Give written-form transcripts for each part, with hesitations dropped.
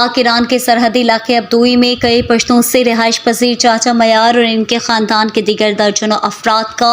पाक ईरान के सरहदी इलाके अब्दोई में कई पश्तों से रिहाइश पजीर चाचा मयार और इनके ख़ानदान के दीगर दर्जनों अफराद का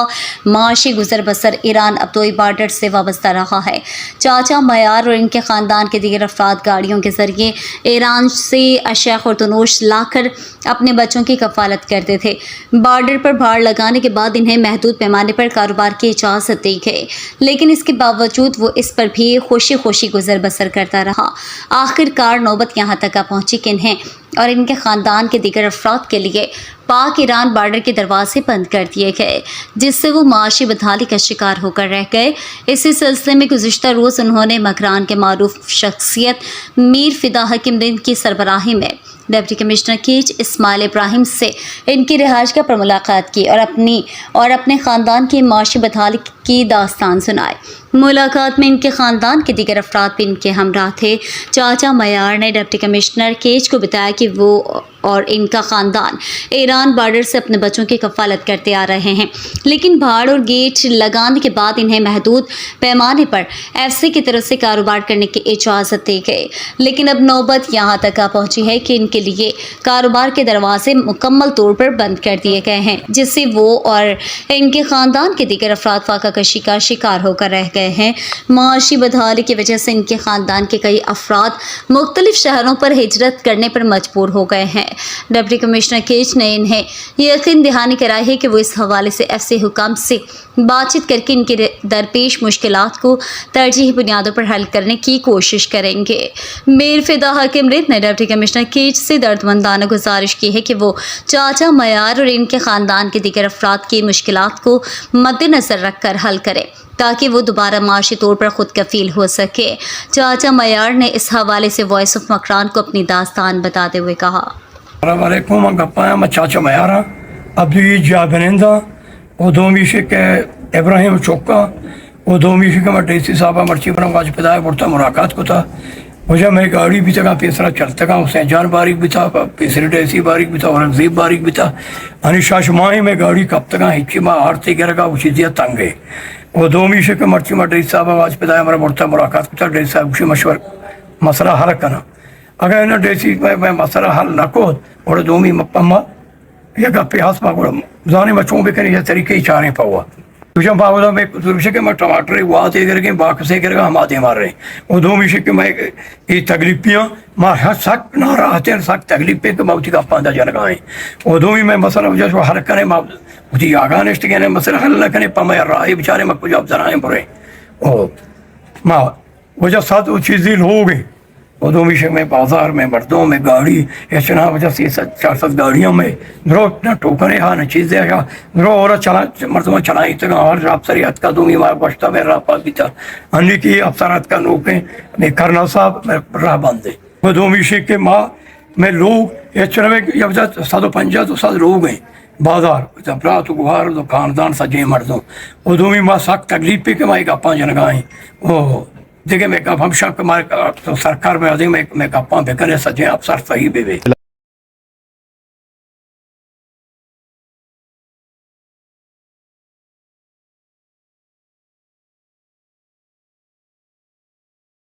माशी गुजर बसर ईरान अब्दोई बॉर्डर से वाबस्ता रहा है। चाचा मयार और इनके ख़ानदान के दीगर अफराद गाड़ियों के ज़रिए ईरान से अशिया खुर्दनोश लाकर अपने बच्चों की कफ़ालत करते थे। बॉर्डर पर भाड़ लगाने के बाद इन्हें महदूद पैमाने पर कारोबार की इजाज़त दी गई, लेकिन इसके बावजूद वो इस पर भी खुशी खुशी गुजर बसर करता रहा। आखिरकार नौबत यहाँ तक आ पहुँची कि इन्हें और इनके ख़ानदान के दीगर अफराद के लिए पाक ईरान बॉर्डर के दरवाजे बंद कर दिए गए, जिससे वो माशी बदहाली का शिकार होकर रह गए। इसी सिलसिले में गुज़िश्ता रोज़ उन्होंने मकरान के मारूफ शख्सियत मीर फ़िदा हकीमदीन की सरबराही में डिप्टी कमिश्नर कीच इस्माइल इब्राहिम से इनकी रिहाइश पर मुलाकात की और अपने ख़ानदान की माशी बदहाली की दास्तान सुनाई। मुलाकात में इनके ख़ानदान के दीगर अफराद भी इनके हमराह थे। चाचा मयार ने डिप्टी कमिश्नर कीच को बताया कि वो और इनका ख़ानदान ईरान बॉर्डर से अपने बच्चों की कफ़ालत करते आ रहे हैं, लेकिन भाड़ और गेट लगाने के बाद इन्हें महदूद पैमाने पर एफसी की तरफ से कारोबार करने की इजाज़त दी गई। लेकिन अब नौबत यहाँ तक आ पहुँची है कि इनके लिए कारोबार के दरवाजे मुकम्मल तौर पर बंद कर दिए गए हैं, जिससे वो और इनके ख़ानदान के दीगर अफराद फाका कशी का शिकार होकर रह गए हैं। माशी बदहाली की वजह से इनके ख़ानदान के कई अफराद मुख्तलिफ शहरों पर हिजरत करने पर मजबूर हो गए हैं। डिप्टी कमिश्नर कीच ने इन्हें यकीन दहानी कराई है कि वो इस हवाले से एफसी हुकाम से बातचीत करके इनके दरपेश मुश्किलात को तरजीही बुनियादों पर हल करने की कोशिश करेंगे। मीर फ़िदा हकीमदीन ने डिप्टी कमिश्नर कीच से दर्दमंदाना गुजारिश की है कि वो चाचा मयार और इनके ख़ानदान के दीगर अफराद की मुश्किलात को मद्देनज़र रखकर हल करें, ताकि वो दोबारा माशी तौर पर खुद कफील हो सके। चाचा मयार ने इस हवाले से वॉइस ऑफ मकरान को अपनी दास्तान बताते हुए कहा। वालेकुम गप्पा मैं चाचा मयारा अभी जाबनिंदा वो दोमी के इब्राहिम चौका वो दोमी के मैं डीसी साहब मर्ची पर आज पिताए बढ़ता मुलाकात को था। मुझे मैं गाड़ी भी तक तीसरा चलता का हुसैन जान बारिक भी था, तीसरी डीसी बारिक भी था, औरंगजेब बारिक भी था। अनिशा शुमाही में गाड़ी कब तक हिच्ची माँ आरती गिर का उचित तंग है। वो दोमी के मर्ची में डीसी साहब आज पिताए हमारा बढ़ता मुलाकात को था। डीसी साहब उसी मशवर मसला हल करना अगर ना डेसी मैं मसला हल न को और दोमी मप्पम्मा ये गप्पे हाथ में जाने में चों भी करें ये तरीके ही चारे पावा तुझे बावला में तुझे के मैं टमाटर हुआ दे करके बाक से करके हम आते मार रहे वो दोमी से के मैं ये तकलीफियाँ मार हर सख्त ना रहते सख्त तकलीफे के माउती का पांदा जनगाएं वो दोमी में मसला वजह हल करें माँ उठी आगा निष्ठ के मसला हल न करें पा राय बेचारे में कुछ अब जराएं बुरे ओ माँ वजह साथ वो चीज़ें हो गई। दोमी में बाजार में मर्दों में गाड़ी इतना वजह से 400 गाड़ियों में रोज न ठोकरे हाँ न चीज़ें हाँ रो और चला मर्दों चलाई तक और अफसरियत का दोमी मार बचता में रापा भी था अन्य की अफसरात का नौके में करना साहब में राह बंदे वो दोमी के माँ में लोग इतना में यह वजह 150 तो 7 लोग हैं बाजार जब रात गुहार तो खानदान सजे मर्दों वो दोमी माँ सख्त तकलीफ पे के माई का पाँच लगाएं वो देखिए मैं कब हम शक मार तो सरकार में अधिक मैं कप्पा बेकरे सजे अफसर सही भी